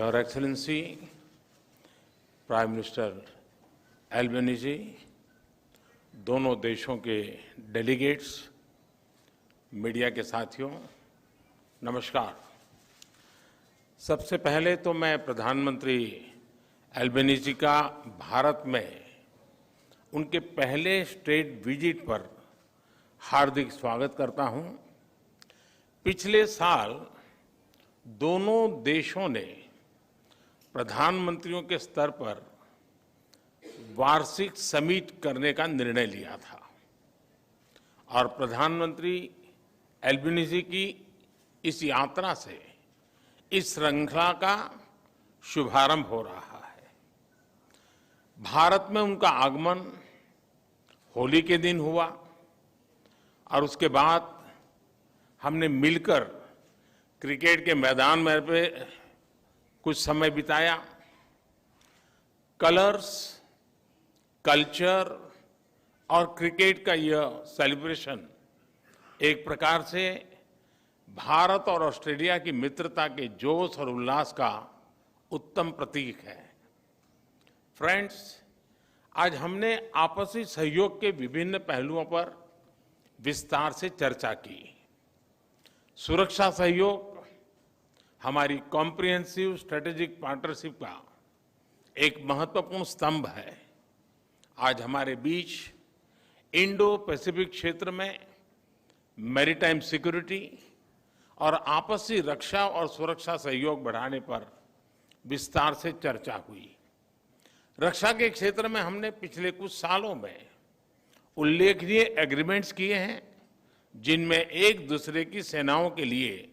Your Excellency, prime minister एल्बेनीजी, दोनों देशों के डेलीगेट्स, मीडिया के साथियों, नमस्कार। सबसे पहले तो मैं प्रधानमंत्री एल्बेनीजी का भारत में उनके पहले स्टेट विजिट पर हार्दिक स्वागत करता हूं। पिछले साल दोनों देशों ने प्रधानमंत्रियों के स्तर पर वार्षिक समिट करने का निर्णय लिया था और प्रधानमंत्री एल्बेनीजी की इस यात्रा से इस श्रृंखला का शुभारंभ हो रहा है। भारत में उनका आगमन होली के दिन हुआ और उसके बाद हमने मिलकर क्रिकेट के मैदान में पे कुछ समय बिताया। कलर्स, कल्चर और क्रिकेट का यह सेलिब्रेशन एक प्रकार से भारत और ऑस्ट्रेलिया की मित्रता के जोश और उल्लास का उत्तम प्रतीक है। फ्रेंड्स, आज हमने आपसी सहयोग के विभिन्न पहलुओं पर विस्तार से चर्चा की। सुरक्षा सहयोग हमारी कॉम्प्रिहेंसिव स्ट्रेटेजिक पार्टनरशिप का एक महत्वपूर्ण स्तंभ है। आज हमारे बीच इंडो पैसिफिक क्षेत्र में मैरीटाइम सिक्योरिटी और आपसी रक्षा और सुरक्षा सहयोग बढ़ाने पर विस्तार से चर्चा हुई। रक्षा के क्षेत्र में हमने पिछले कुछ सालों में उल्लेखनीय एग्रीमेंट्स किए हैं, जिनमें एक दूसरे की सेनाओं के लिए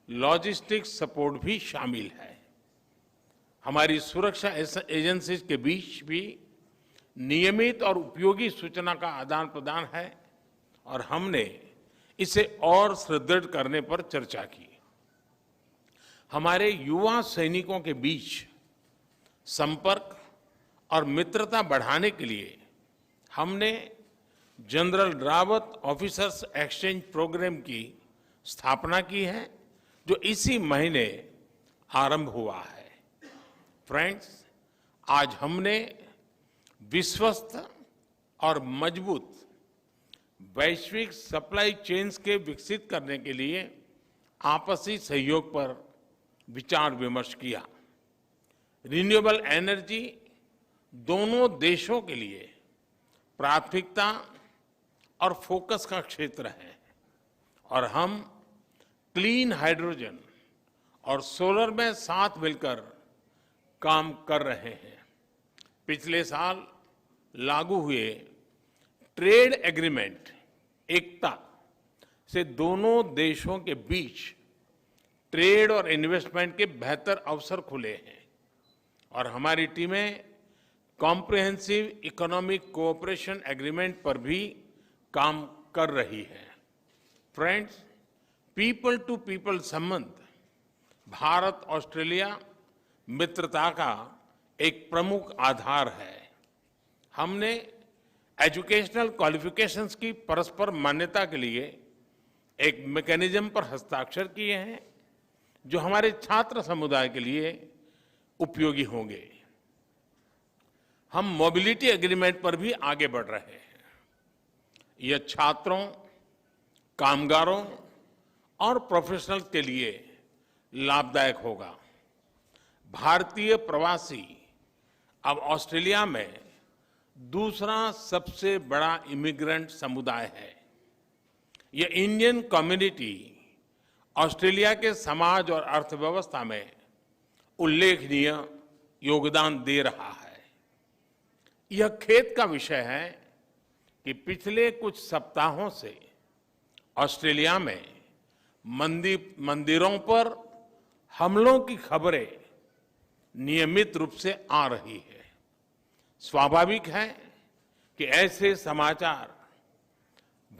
लॉजिस्टिक्स सपोर्ट भी शामिल है। हमारी सुरक्षा एजेंसीज के बीच भी नियमित और उपयोगी सूचना का आदान प्रदान है और हमने इसे और सुदृढ़ करने पर चर्चा की। हमारे युवा सैनिकों के बीच संपर्क और मित्रता बढ़ाने के लिए हमने general Rawat officers exchange programme की स्थापना की है, जो इसी महीने आरंभ हुआ है। फ्रेंड्स, आज हमने विश्वस्त और मजबूत वैश्विक सप्लाई चेन्स के विकसित करने के लिए आपसी सहयोग पर विचार विमर्श किया। रिन्यूएबल एनर्जी दोनों देशों के लिए प्राथमिकता और फोकस का क्षेत्र है और हम क्लीन हाइड्रोजन और सोलर में साथ मिलकर काम कर रहे हैं। पिछले साल लागू हुए ट्रेड एग्रीमेंट एकता से दोनों देशों के बीच ट्रेड और इन्वेस्टमेंट के बेहतर अवसर खुले हैं और हमारी टीमें कॉम्प्रिहेंसिव इकोनॉमिक कोऑपरेशन एग्रीमेंट पर भी काम कर रही है। फ्रेंड्स, पीपल टू पीपल संबंध भारत ऑस्ट्रेलिया मित्रता का एक प्रमुख आधार है। हमने एजुकेशनल क्वालिफिकेशंस की परस्पर मान्यता के लिए एक मैकेनिज्म पर हस्ताक्षर किए हैं, जो हमारे छात्र समुदाय के लिए उपयोगी होंगे। हम मोबिलिटी एग्रीमेंट पर भी आगे बढ़ रहे हैं। यह छात्रों, कामगारों और प्रोफेशनल्स के लिए लाभदायक होगा। भारतीय प्रवासी अब ऑस्ट्रेलिया में दूसरा सबसे बड़ा इमिग्रेंट समुदाय है। यह इंडियन कम्युनिटी ऑस्ट्रेलिया के समाज और अर्थव्यवस्था में उल्लेखनीय योगदान दे रहा है। यह खेद का विषय है कि पिछले कुछ सप्ताहों से ऑस्ट्रेलिया में मंदिरों पर हमलों की खबरें नियमित रूप से आ रही है। स्वाभाविक है कि ऐसे समाचार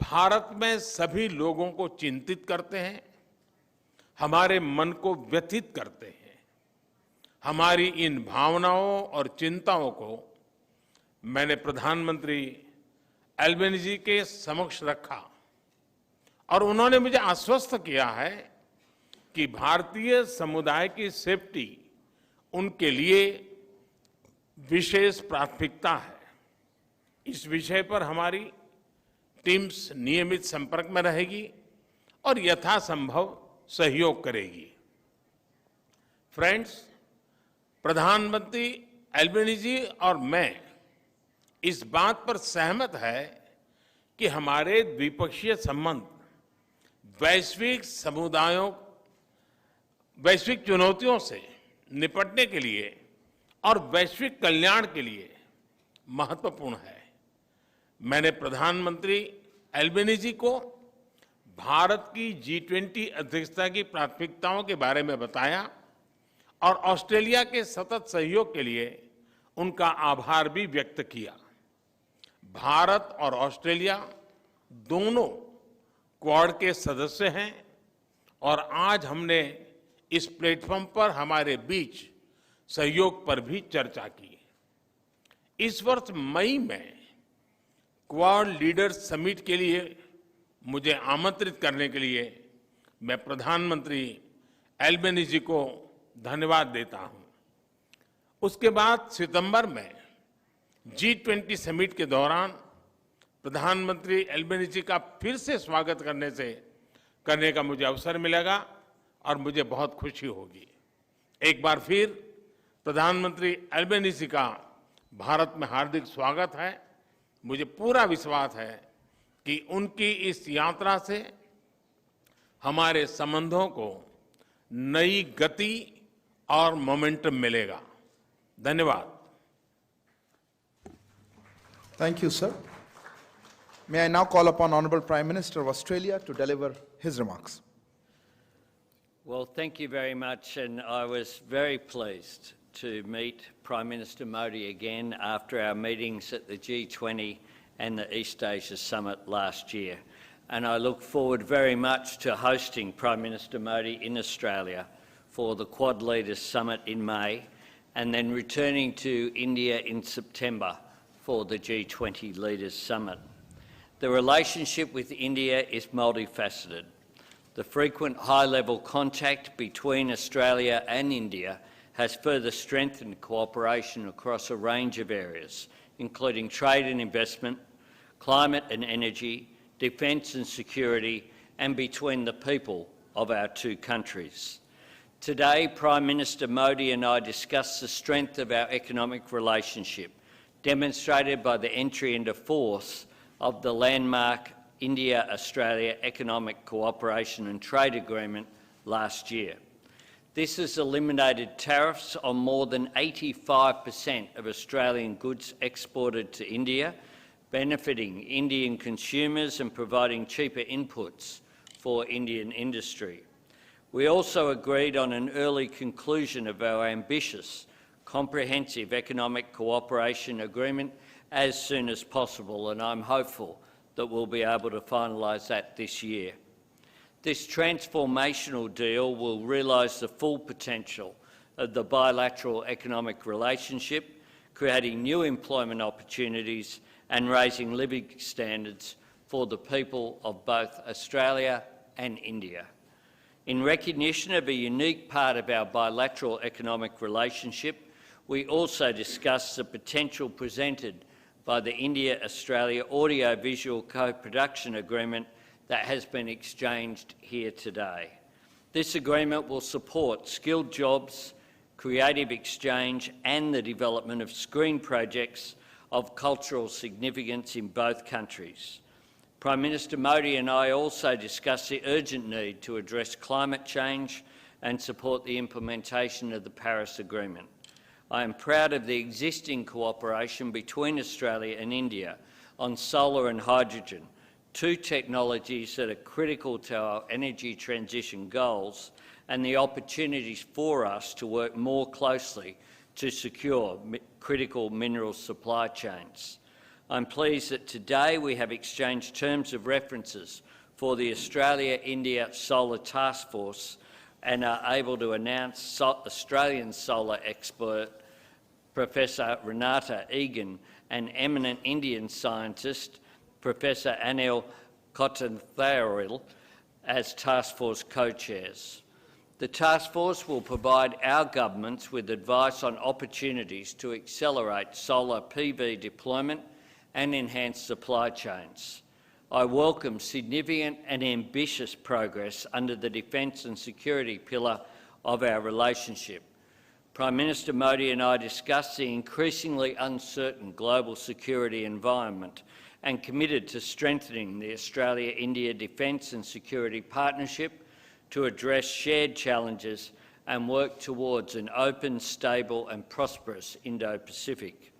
भारत में सभी लोगों को चिंतित करते हैं, हमारे मन को व्यथित करते हैं। हमारी इन भावनाओं और चिंताओं को मैंने प्रधानमंत्री एल्बेनीजी के समक्ष रखा और उन्होंने मुझे आश्वस्त किया है कि भारतीय समुदाय की सेफ्टी उनके लिए विशेष प्राथमिकता है। इस विषय पर हमारी टीम्स नियमित संपर्क में रहेगी और यथासंभव सहयोग करेगी। फ्रेंड्स, प्रधानमंत्री एल्बेनीजी और मैं इस बात पर सहमत है कि हमारे द्विपक्षीय संबंध वैश्विक चुनौतियों से निपटने के लिए और वैश्विक कल्याण के लिए महत्वपूर्ण है। मैंने प्रधानमंत्री एल्बेनीजी को भारत की G20 अध्यक्षता की प्राथमिकताओं के बारे में बताया और ऑस्ट्रेलिया के सतत सहयोग के लिए उनका आभार भी व्यक्त किया। भारत और ऑस्ट्रेलिया दोनों क्वाड के सदस्य हैं और आज हमने इस प्लेटफॉर्म पर हमारे बीच सहयोग पर भी चर्चा की। इस वर्ष मई में क्वाड लीडर्स समिट के लिए मुझे आमंत्रित करने के लिए मैं प्रधानमंत्री एल्बेनीजी को धन्यवाद देता हूं। उसके बाद सितंबर में G20 समिट के दौरान प्रधानमंत्री एल्बेनीजी का फिर से स्वागत करने का मुझे अवसर मिलेगा और मुझे बहुत खुशी होगी। एक बार फिर प्रधानमंत्री एल्बेनीजी का भारत में हार्दिक स्वागत है। मुझे पूरा विश्वास है कि उनकी इस यात्रा से हमारे संबंधों को नई गति और मोमेंटम मिलेगा। धन्यवाद। Thank you, sir. May I now call upon Honorable Prime Minister of Australia to deliver his remarks. Well, thank you very much, and I was very pleased to meet Prime Minister Modi again after our meetings at the G20 and the East Asia Summit last year. And I look forward very much to hosting Prime Minister Modi in Australia for the Quad Leaders Summit in May, and then returning to India in September for the G20 Leaders Summit. The relationship with India is multifaceted. The frequent high-level contact between Australia and India has further strengthened cooperation across a range of areas, including trade and investment, climate and energy, defence and security, and between the people of our two countries. Today, Prime Minister Modi and I discussed the strength of our economic relationship, demonstrated by the entry into force of the landmark India-Australia Economic Cooperation and Trade Agreement last year. This has eliminated tariffs on more than 85% of Australian goods exported to India, benefiting Indian consumers and providing cheaper inputs for Indian industry. We also agreed on an early conclusion of our ambitious, comprehensive economic cooperation agreement as soon as possible, and I'm hopeful that we'll be able to finalise that this year. This transformational deal will realise the full potential of the bilateral economic relationship, creating new employment opportunities and raising living standards for the people of both Australia and India. In recognition of a unique part of our bilateral economic relationship, we also discussed the potential presented by the India-Australia Audio-Visual Co-Production Agreement that has been exchanged here today. This agreement will support skilled jobs, creative exchange and the development of screen projects of cultural significance in both countries. Prime Minister Modi and I also discussed the urgent need to address climate change and support the implementation of the Paris Agreement. I am proud of the existing cooperation between Australia and India on solar and hydrogen, two technologies that are critical to our energy transition goals, and the opportunities for us to work more closely to secure critical mineral supply chains. I'm pleased that today we have exchanged terms of references for the Australia-India Solar Task Force and are able to announce Australian solar expert Professor Renata Egan and eminent Indian scientist Professor Anil Kotantharil as task force co-chairs. The task force will provide our governments with advice on opportunities to accelerate solar PV deployment and enhance supply chains. I welcome significant and ambitious progress under the defence and security pillar of our relationship. Prime Minister Modi and I discussed the increasingly uncertain global security environment and committed to strengthening the Australia-India Defence and Security Partnership to address shared challenges and work towards an open, stable and prosperous Indo-Pacific.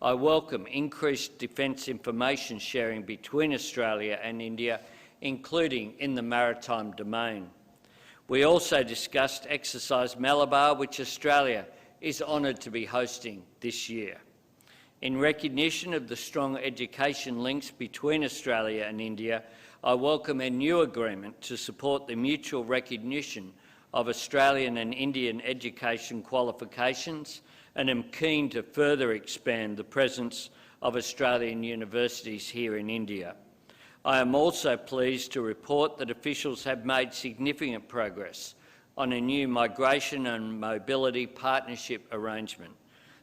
I welcome increased defence information sharing between Australia and India, including in the maritime domain. We also discussed Exercise Malabar, which Australia is honoured to be hosting this year. In recognition of the strong education links between Australia and India, I welcome a new agreement to support the mutual recognition of Australian and Indian education qualifications, and am keen to further expand the presence of Australian universities here in India. I am also pleased to report that officials have made significant progress on a new migration and mobility partnership arrangement.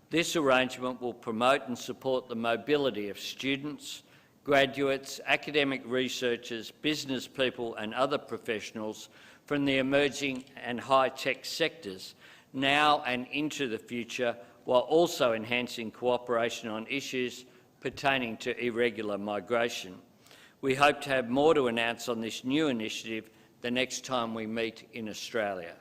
This arrangement will promote and support the mobility of students, graduates, academic researchers, business people and other professionals from the emerging and high-tech sectors now and into the future, while also enhancing cooperation on issues pertaining to irregular migration. We hope to have more to announce on this new initiative the next time we meet in Australia.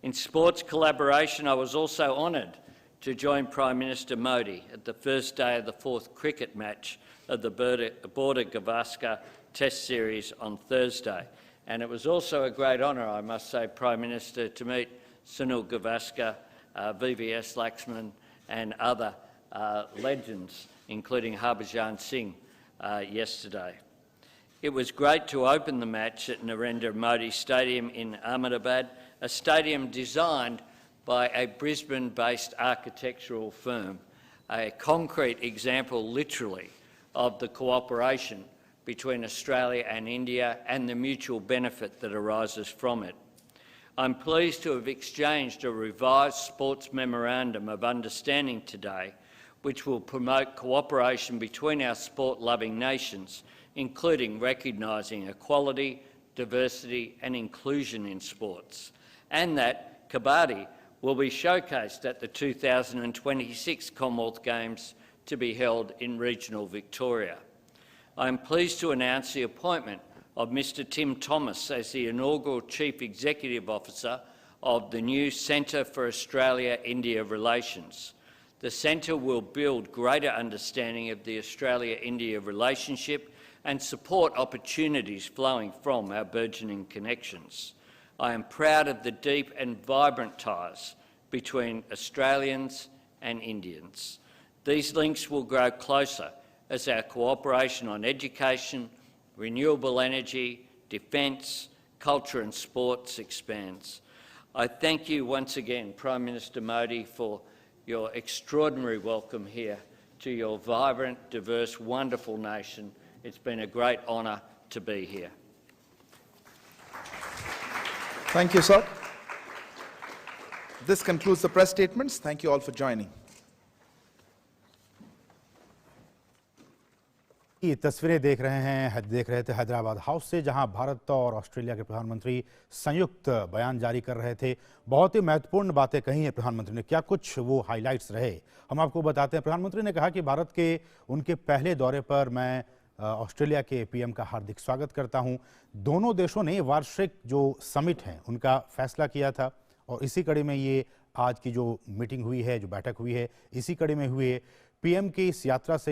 In sports collaboration, I was also honoured to join Prime Minister Modi at the first day of the fourth cricket match of the Border-Gavaskar Test Series on Thursday. And it was also a great honour, I must say, Prime Minister, to meet Sunil Gavaskar, VVS Laxman and other legends, including Harbhajan Singh, yesterday. It was great to open the match at Narendra Modi Stadium in Ahmedabad, a stadium designed by a Brisbane-based architectural firm, a concrete example, literally, of the cooperation between Australia and India and the mutual benefit that arises from it. I'm pleased to have exchanged a revised sports memorandum of understanding today, which will promote cooperation between our sport-loving nations, including recognising equality, diversity and inclusion in sports, and that Kabaddi will be showcased at the 2026 Commonwealth Games to be held in regional Victoria. I am pleased to announce the appointment of Mr Tim Thomas as the inaugural Chief Executive Officer of the new Centre for Australia-India Relations. The centre will build greater understanding of the Australia-India relationship and support opportunities flowing from our burgeoning connections. I am proud of the deep and vibrant ties between Australians and Indians. These links will grow closer as our cooperation on education, renewable energy, defence, culture and sports expands. I thank you once again, Prime Minister Modi, for your extraordinary welcome here to your vibrant, diverse, wonderful nation. It's been a great honour to be here. Thank you, sir. This concludes the press statements. Thank you all for joining. ये तस्वीरें देख रहे थे Hyderabad house से, जहां भारत और Australia के प्रधानमंत्री संयुक्त बयान जारी कर रहे थे। बहुत ही महत्वपूर्ण बातें कही हैं प्रधानमंत्री ने। क्या कुछ वो हाइलाइट्स रहे, हम आपको बताते हैं। प्रधानमंत्री ने कहा कि भारत के उनके पहले दौरे पर मैं ऑस्ट्रेलिया के पीएम का हार्दिक स्वागत करता हूं। दोनों देशों ने वार्षिक जो समिट है उनका फैसला किया था और इसी कड़ी में ये आज की जो मीटिंग हुई है, जो बैठक हुई है, इसी कड़ी में हुए पीएम की इस यात्रा से